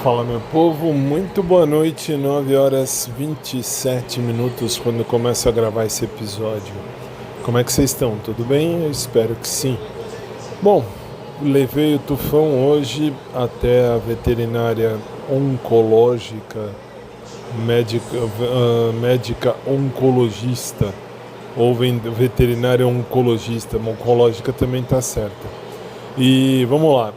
Fala, meu povo, muito boa noite, 9 horas 27 minutos quando começo a gravar esse episódio. Como é que vocês estão? Tudo bem? Eu espero que sim. Bom, levei o Tufão hoje até a veterinária oncológica, médica oncologista, ou veterinária oncologista, mas oncológica também está certa. E vamos lá.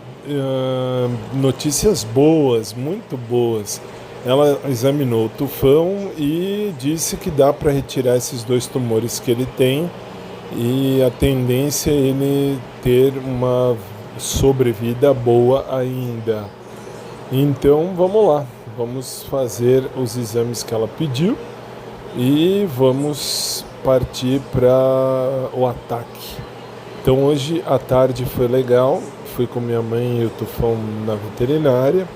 Notícias boas, muito boas. Ela examinou o Tufão e disse que dá para retirar esses 2 tumores que ele tem e a tendência é ele ter uma sobrevida boa ainda. Então vamos lá, vamos fazer os exames que ela pediu e vamos partir para o ataque. Então hoje à tarde foi legal. Fui com minha mãe e o Tufão na veterinária,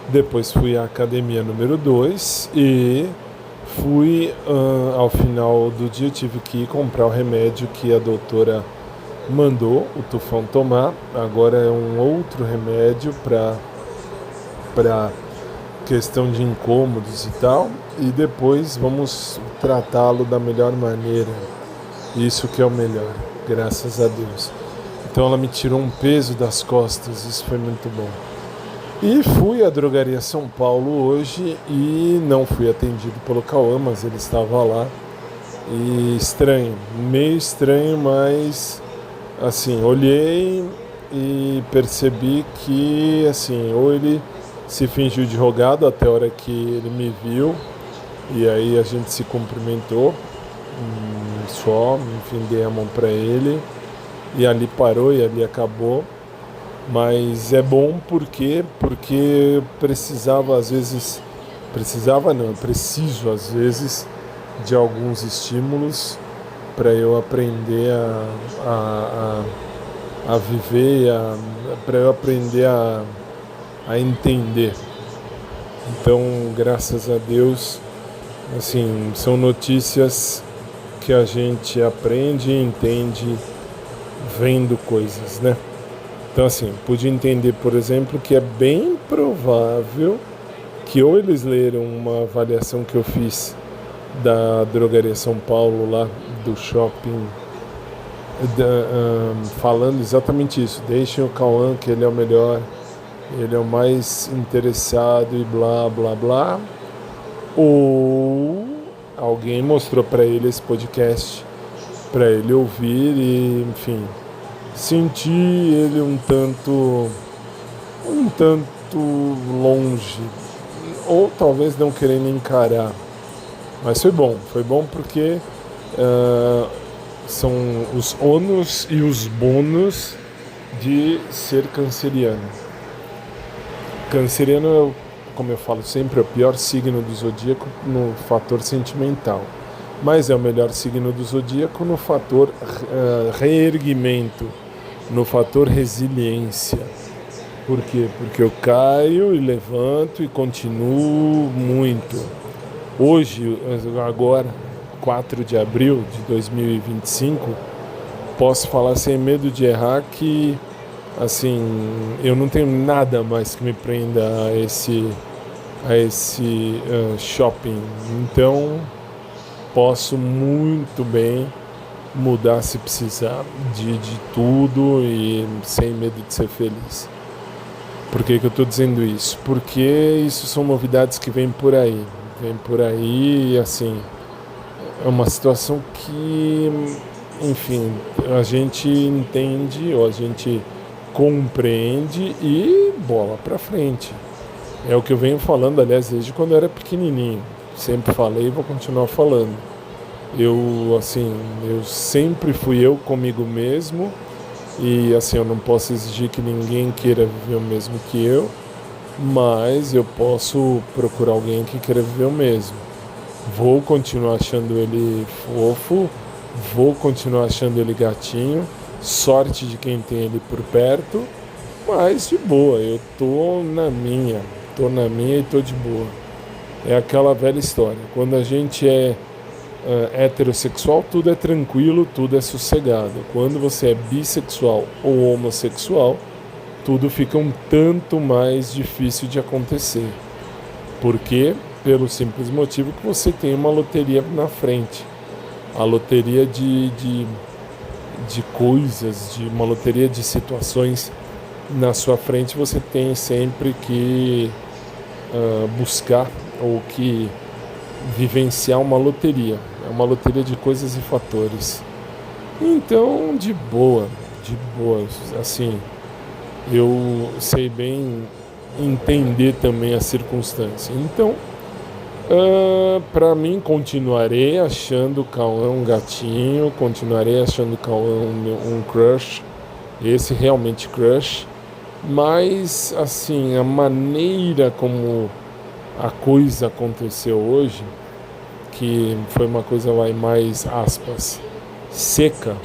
depois fui à academia número 2 e fui, ao final do dia, tive que ir comprar o remédio que a doutora mandou o Tufão tomar. Agora é um outro remédio para questão de incômodos e tal, e depois vamos tratá-lo da melhor maneira. Isso que é o melhor, graças a Deus. Então ela me tirou um peso das costas, isso foi muito bom. E fui à Drogaria São Paulo hoje e não fui atendido pelo Cauã, mas ele estava lá. E estranho, meio estranho, mas assim, olhei e percebi que assim, ou ele se fingiu de rogado até a hora que ele me viu, e aí a gente se cumprimentou, só, enfim, dei a mão para ele. E ali parou e ali acabou. Mas é bom porque precisava às vezes, preciso às vezes de alguns estímulos para eu aprender a viver, para eu aprender a entender. Então, graças a Deus, assim, são notícias que a gente aprende e entende vendo coisas, né? Então assim, pude entender, por exemplo, que é bem provável que ou eles leram uma avaliação que eu fiz da Drogaria São Paulo lá, do shopping, falando exatamente isso, deixem o Cauã que ele é o melhor, ele é o mais interessado e blá blá blá, ou alguém mostrou para ele esse podcast para ele ouvir e, enfim, sentir ele um tanto longe, ou talvez não querendo encarar. Mas foi bom porque são os ônus e os bônus de ser canceriano. Canceriano é, como eu falo sempre, é o pior signo do zodíaco no fator sentimental. Mas é o melhor signo do zodíaco no fator reerguimento, no fator resiliência. Por quê? Porque eu caio e levanto e continuo muito. Hoje, agora, 4 de abril de 2025, posso falar sem medo de errar que, assim, eu não tenho nada mais que me prenda a esse shopping. Então posso muito bem mudar se precisar de tudo e sem medo de ser feliz. Por que eu estou dizendo isso? Porque isso são novidades que vêm por aí. E assim, é uma situação que, enfim, a gente entende ou a gente compreende e bola pra frente. É o que eu venho falando, aliás, desde quando eu era pequenininho. Sempre falei e vou continuar falando. Eu sempre fui eu comigo mesmo e assim, eu não posso exigir que ninguém queira viver o mesmo que eu, mas eu posso procurar alguém que queira viver o mesmo. Vou continuar achando ele fofo, vou continuar achando ele gatinho, sorte de quem tem ele por perto, mas de boa, eu tô na minha e tô de boa. É aquela velha história, quando a gente é heterossexual, tudo é tranquilo, tudo é sossegado. Quando você é bissexual ou homossexual, tudo fica um tanto mais difícil de acontecer. Por quê? Pelo simples motivo que você tem uma loteria na frente. A loteria de coisas, de uma loteria de situações na sua frente, você tem sempre que buscar ou que vivenciar uma loteria. É uma loteria de coisas e fatores. Então, de boa, assim, eu sei bem entender também a circunstância. Então, para mim, continuarei achando o Cauã um gatinho, continuarei achando o Cauã um crush, esse realmente crush, mas, assim, a maneira como a coisa aconteceu hoje, que foi uma coisa mais, aspas, seca,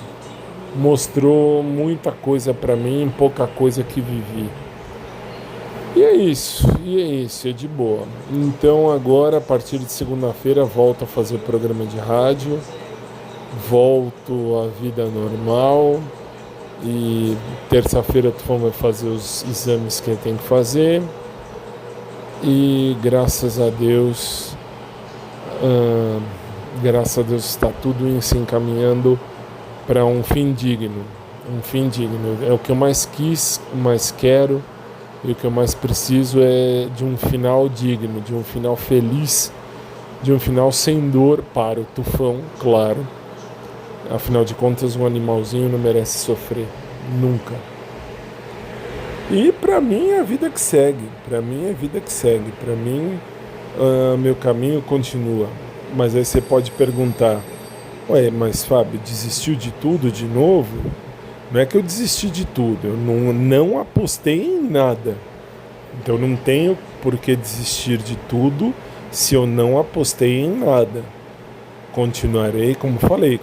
mostrou muita coisa para mim, pouca coisa que vivi. E é isso, é de boa. Então agora, a partir de segunda-feira, volto a fazer programa de rádio, volto à vida normal, e terça-feira o Tufão vai fazer os exames que ele tem que fazer, e graças a Deus está tudo se encaminhando para um fim digno. É o que eu mais quis, mais quero, e o que eu mais preciso é de um final digno, de um final feliz, de um final sem dor para o Tufão, claro. Afinal de contas, um animalzinho não merece sofrer, nunca. E para mim é a vida que segue, para mim, meu caminho continua. Mas aí você pode perguntar, mas Fábio, desistiu de tudo de novo? Não é que eu desisti de tudo, eu não apostei em nada. Então não tenho por que desistir de tudo se eu não apostei em nada. Continuarei, como falei,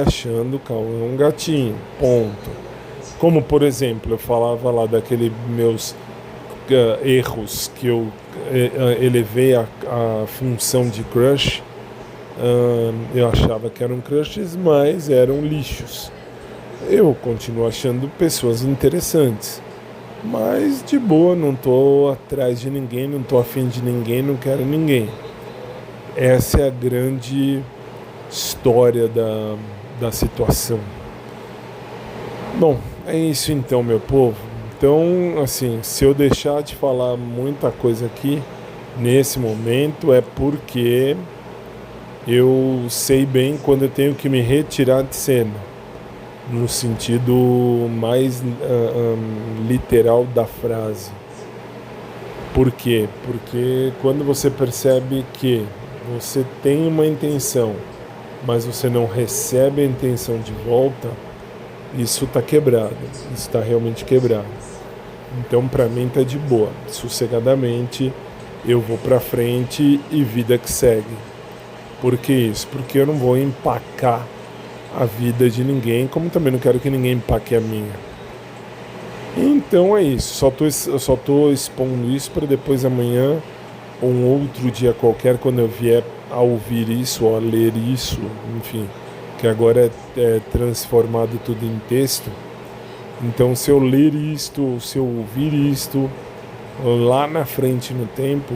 achando o Cauã um gatinho, ponto. Como, por exemplo, eu falava lá daqueles meus erros que eu elevei a função de crush. Eu achava que eram crushes, mas eram lixos. Eu continuo achando pessoas interessantes, mas de boa, não estou atrás de ninguém, não estou afim de ninguém, não quero ninguém. Essa é a grande história da situação. Bom, é isso então, meu povo. Então, assim, se eu deixar de falar muita coisa aqui nesse momento, é porque eu sei bem quando eu tenho que me retirar de cena, no sentido mais literal da frase. Por quê? Porque quando você percebe que você tem uma intenção, mas você não recebe a intenção de volta, isso está quebrado, isso está realmente quebrado. Então, para mim, está de boa, sossegadamente, eu vou para frente e vida que segue. Por que isso? Porque eu não vou empacar a vida de ninguém, como também não quero que ninguém empaque a minha. Então é isso, eu só tô expondo isso para depois amanhã ou um outro dia qualquer, quando eu vier a ouvir isso ou a ler isso, enfim, que agora é transformado tudo em texto. Então, se eu ler isto, se eu ouvir isto lá na frente no tempo,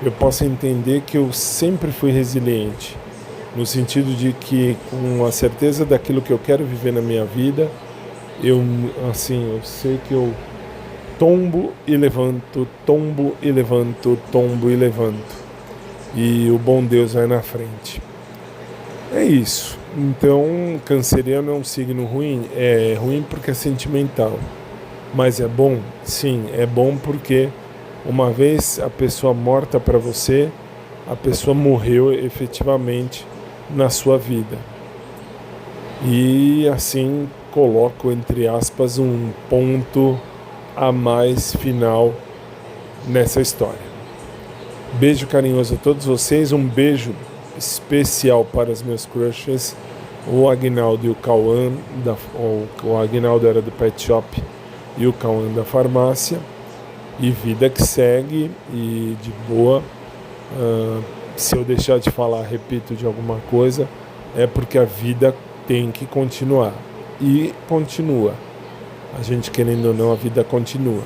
eu posso entender que eu sempre fui resiliente, no sentido de que, com a certeza daquilo que eu quero viver na minha vida, eu sei que eu tombo e levanto, tombo e levanto, tombo e levanto, e o bom Deus vai na frente. É isso. Então, canceriano é um signo ruim? É ruim porque é sentimental. Mas é bom? Sim, é bom porque uma vez a pessoa morta para você, a pessoa morreu efetivamente na sua vida. E assim coloco, entre aspas, um ponto a mais final nessa história. Beijo carinhoso a todos vocês, um beijo especial para os meus crushes, o Aguinaldo e o Cauã, o Aguinaldo era do Pet Shop e o Cauã da farmácia, e vida que segue, e de boa. Se eu deixar de falar, repito, de alguma coisa, é porque a vida tem que continuar, e continua. a gente querendo ou não, a vida continua.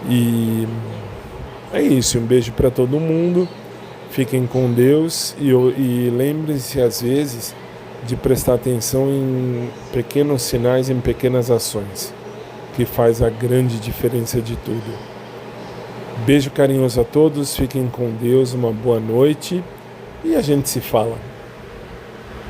E é isso, um beijo para todo mundo, fiquem com Deus e lembrem-se às vezes de prestar atenção em pequenos sinais, em pequenas ações, que faz a grande diferença de tudo. Beijo carinhoso a todos, fiquem com Deus, uma boa noite e a gente se fala.